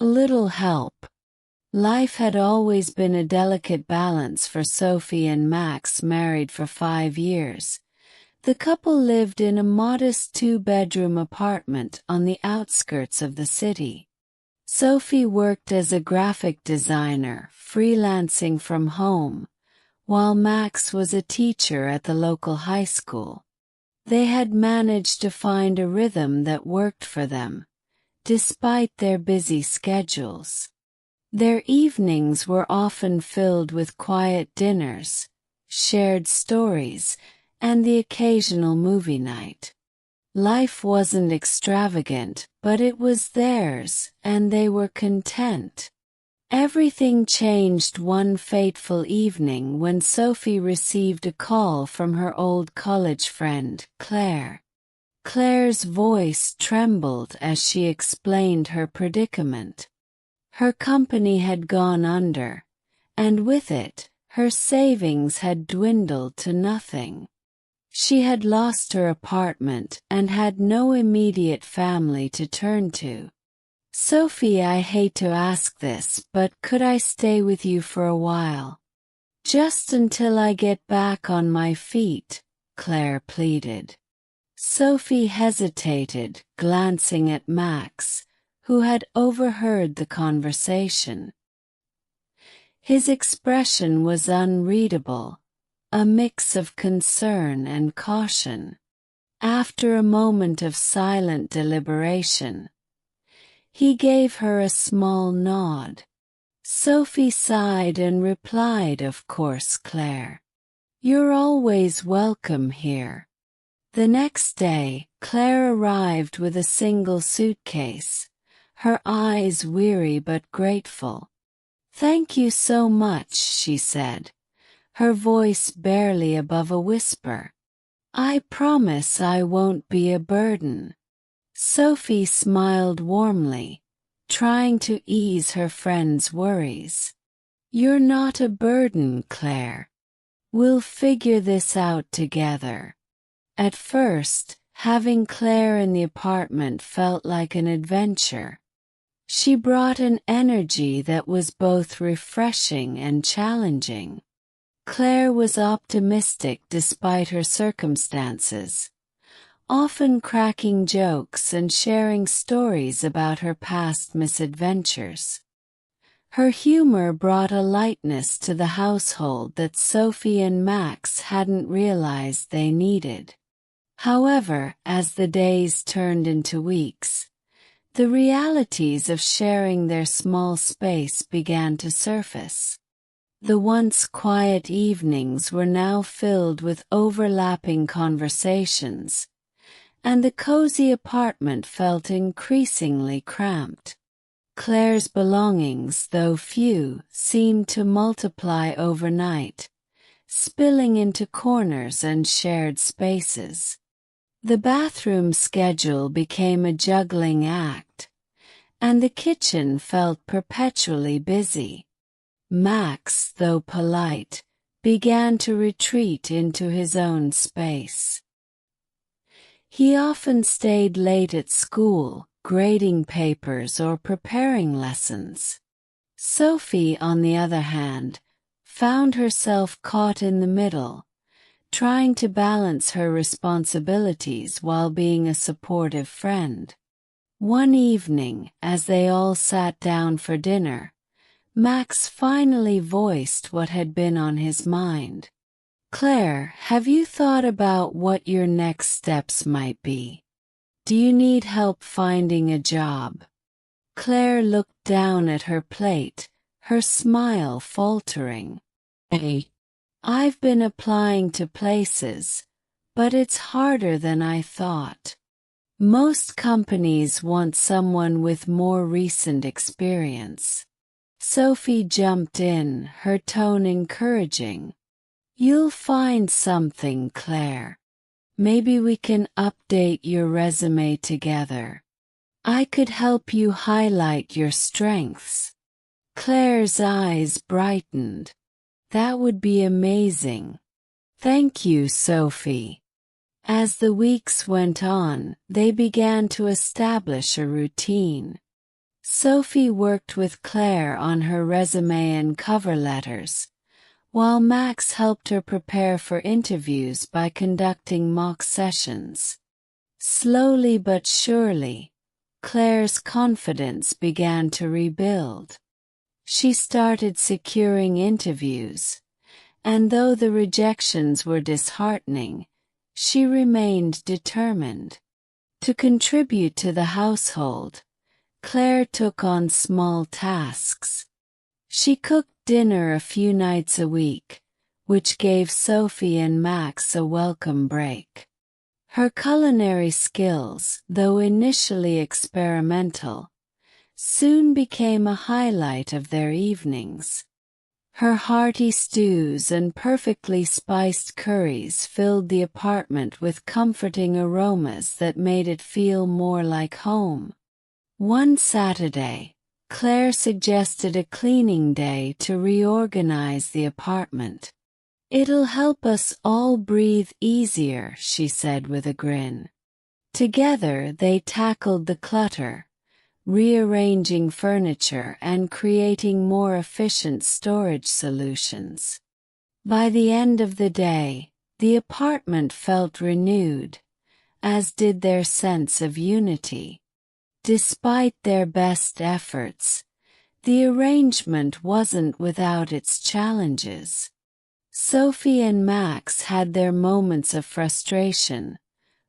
A little help. Life had always been a delicate balance for Sophie and Max, married for 5 years. The couple lived in a modest 2-bedroom apartment on the outskirts of the city. Sophie worked as a graphic designer, freelancing from home, while Max was a teacher at the local high school. They had managed to find a rhythm that worked for them, despite their busy schedules. Their evenings were often filled with quiet dinners, shared stories, and the occasional movie night. Life wasn't extravagant, but it was theirs, and they were content. Everything changed one fateful evening when Sophie received a call from her old college friend, Claire. Claire's voice trembled as she explained her predicament. Her company had gone under, and with it, her savings had dwindled to nothing. She had lost her apartment and had no immediate family to turn to. "Sophie, I hate to ask this, but could I stay with you for a while? Just until I get back on my feet," Claire pleaded. Sophie hesitated, glancing at Max, who had overheard the conversation. His expression was unreadable, a mix of concern and caution. After a moment of silent deliberation, he gave her a small nod. Sophie sighed and replied, "Of course, Claire. You're always welcome here." The next day, Claire arrived with a single suitcase, her eyes weary but grateful. "Thank you so much," she said, her voice barely above a whisper. "I promise I won't be a burden." Sophie smiled warmly, trying to ease her friend's worries. "You're not a burden, Claire. We'll figure this out together." At first, having Claire in the apartment felt like an adventure. She brought an energy that was both refreshing and challenging. Claire was optimistic despite her circumstances, often cracking jokes and sharing stories about her past misadventures. Her humor brought a lightness to the household that Sophie and Max hadn't realized they needed. However, as the days turned into weeks, the realities of sharing their small space began to surface. The once quiet evenings were now filled with overlapping conversations, and the cozy apartment felt increasingly cramped. Claire's belongings, though few, seemed to multiply overnight, spilling into corners and shared spaces. The bathroom schedule became a juggling act, and the kitchen felt perpetually busy. Max, though polite, began to retreat into his own space. He often stayed late at school, grading papers or preparing lessons. Sophie, on the other hand, found herself caught in the middle, trying to balance her responsibilities while being a supportive friend. One evening, as they all sat down for dinner, Max finally voiced what had been on his mind. "Claire, have you thought about what your next steps might be? Do you need help finding a job?" Claire looked down at her plate, her smile faltering. "I've been applying to places, but it's harder than I thought. Most companies want someone with more recent experience." Sophie jumped in, her tone encouraging. "You'll find something, Claire. Maybe we can update your resume together. I could help you highlight your strengths." Claire's eyes brightened. "That would be amazing. Thank you, Sophie." As the weeks went on, they began to establish a routine. Sophie worked with Claire on her resume and cover letters, while Max helped her prepare for interviews by conducting mock sessions. Slowly but surely, Claire's confidence began to rebuild. She started securing interviews, and though the rejections were disheartening, she remained determined to contribute to the household. Claire took on small tasks. She cooked dinner a few nights a week, which gave Sophie and Max a welcome break. Her culinary skills, though initially experimental, soon became a highlight of their evenings. Her hearty stews and perfectly spiced curries filled the apartment with comforting aromas that made it feel more like home. One Saturday, Claire suggested a cleaning day to reorganize the apartment. "It'll help us all breathe easier," she said with a grin. Together they tackled the clutter, rearranging furniture and creating more efficient storage solutions. By the end of the day, the apartment felt renewed, as did their sense of unity. Despite their best efforts, the arrangement wasn't without its challenges. Sophie and Max had their moments of frustration,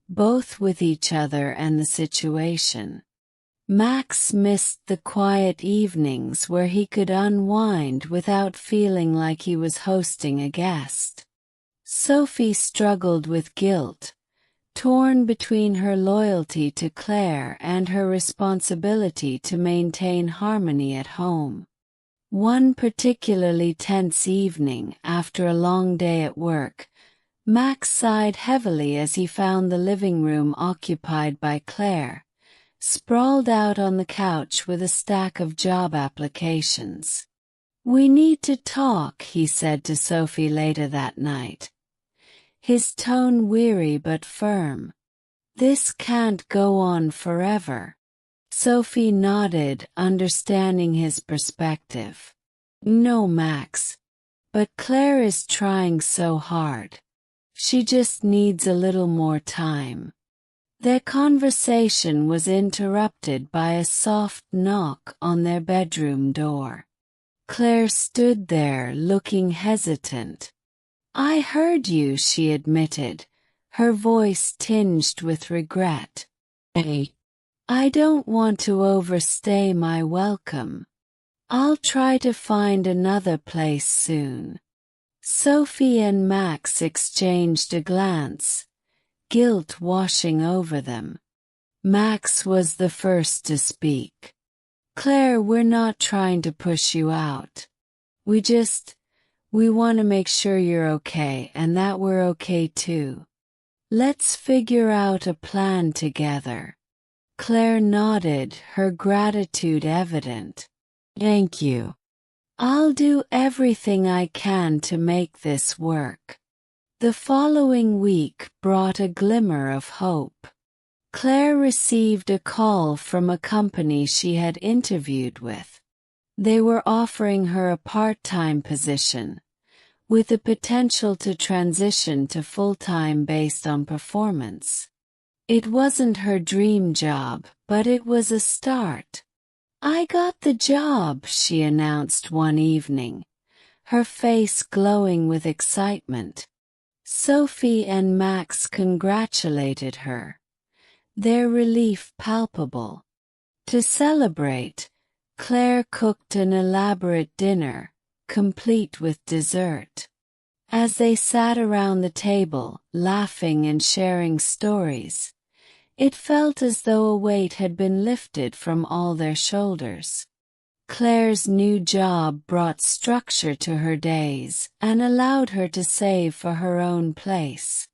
both with each other and the situation. Max missed the quiet evenings where he could unwind without feeling like he was hosting a guest. Sophie struggled with guilt, torn between her loyalty to Claire and her responsibility to maintain harmony at home. One particularly tense evening, after a long day at work, Max sighed heavily as he found the living room occupied by Claire, sprawled out on the couch with a stack of job applications. "We need to talk," he said to Sophie later that night, his tone weary but firm. "This can't go on forever." Sophie nodded, understanding his perspective. "No, Max. But Claire is trying so hard. She just needs a little more time." Their conversation was interrupted by a soft knock on their bedroom door. Claire stood there looking hesitant. "I heard you," she admitted, her voice tinged with regret. "Hey, I don't want to overstay my welcome. I'll try to find another place soon." Sophie and Max exchanged a glance, guilt washing over them. Max was the first to speak. "Claire, we're not trying to push you out. We want to make sure you're okay and that we're okay too. Let's figure out a plan together." Claire nodded, her gratitude evident. "Thank you. I'll do everything I can to make this work." The following week brought a glimmer of hope. Claire received a call from a company she had interviewed with. They were offering her a part-time position, with the potential to transition to full-time based on performance. It wasn't her dream job, but it was a start. "I got the job," she announced one evening, her face glowing with excitement. Sophie and Max congratulated her, their relief palpable. To celebrate, Claire cooked an elaborate dinner, complete with dessert. As they sat around the table, laughing and sharing stories, it felt as though a weight had been lifted from all their shoulders. Claire's new job brought structure to her days and allowed her to save for her own place.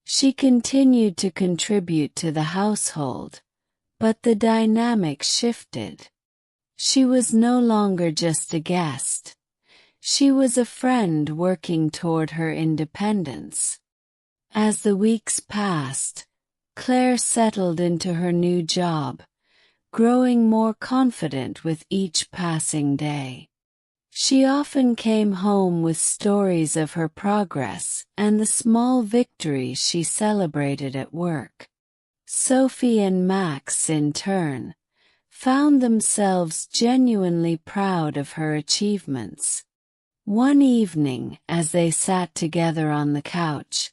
She continued to contribute to the household, but the dynamic shifted. She was no longer just a guest. She was a friend working toward her independence. As the weeks passed, Claire settled into her new job, growing more confident with each passing day. She often came home with stories of her progress and the small victories she celebrated at work. Sophie and Max, in turn, found themselves genuinely proud of her achievements. One evening, as they sat together on the couch,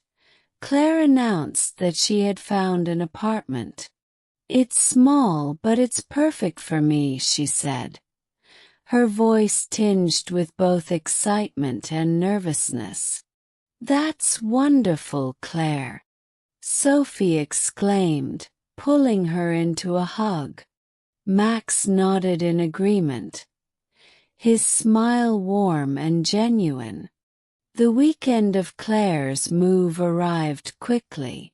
Claire announced that she had found an apartment. "It's small, but it's perfect for me," she said, her voice tinged with both excitement and nervousness. "That's wonderful, Claire," Sophie exclaimed, pulling her into a hug. Max nodded in agreement, his smile warm and genuine. The weekend of Claire's move arrived quickly.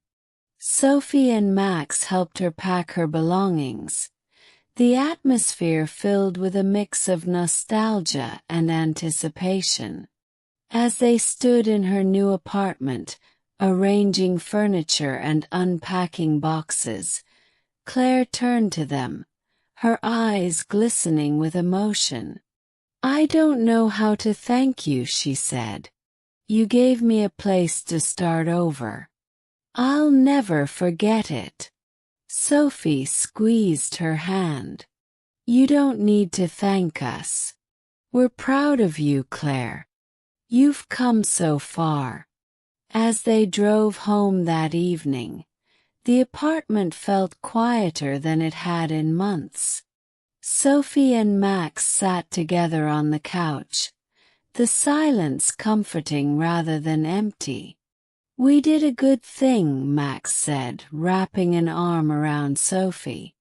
Sophie and Max helped her pack her belongings, the atmosphere filled with a mix of nostalgia and anticipation. As they stood in her new apartment, arranging furniture and unpacking boxes, Claire turned to them, her eyes glistening with emotion. "I don't know how to thank you," she said. "You gave me a place to start over. I'll never forget it." Sophie squeezed her hand. "You don't need to thank us. We're proud of you, Claire. You've come so far." As they drove home that evening, the apartment felt quieter than it had in months. Sophie and Max sat together on the couch, the silence comforting rather than empty. "We did a good thing," Max said, wrapping an arm around Sophie.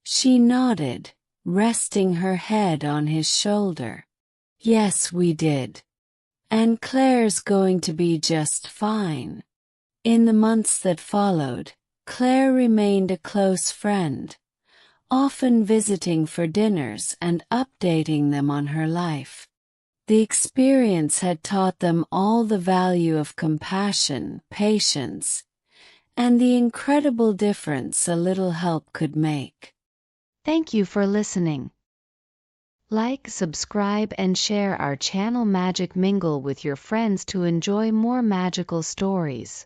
She nodded, resting her head on his shoulder. "Yes, we did. And Claire's going to be just fine." In the months that followed, Claire remained a close friend, often visiting for dinners and updating them on her life. The experience had taught them all the value of compassion, patience, and the incredible difference a little help could make. Thank you for listening. Like, subscribe, and share our channel Magic Mingle with your friends to enjoy more magical stories.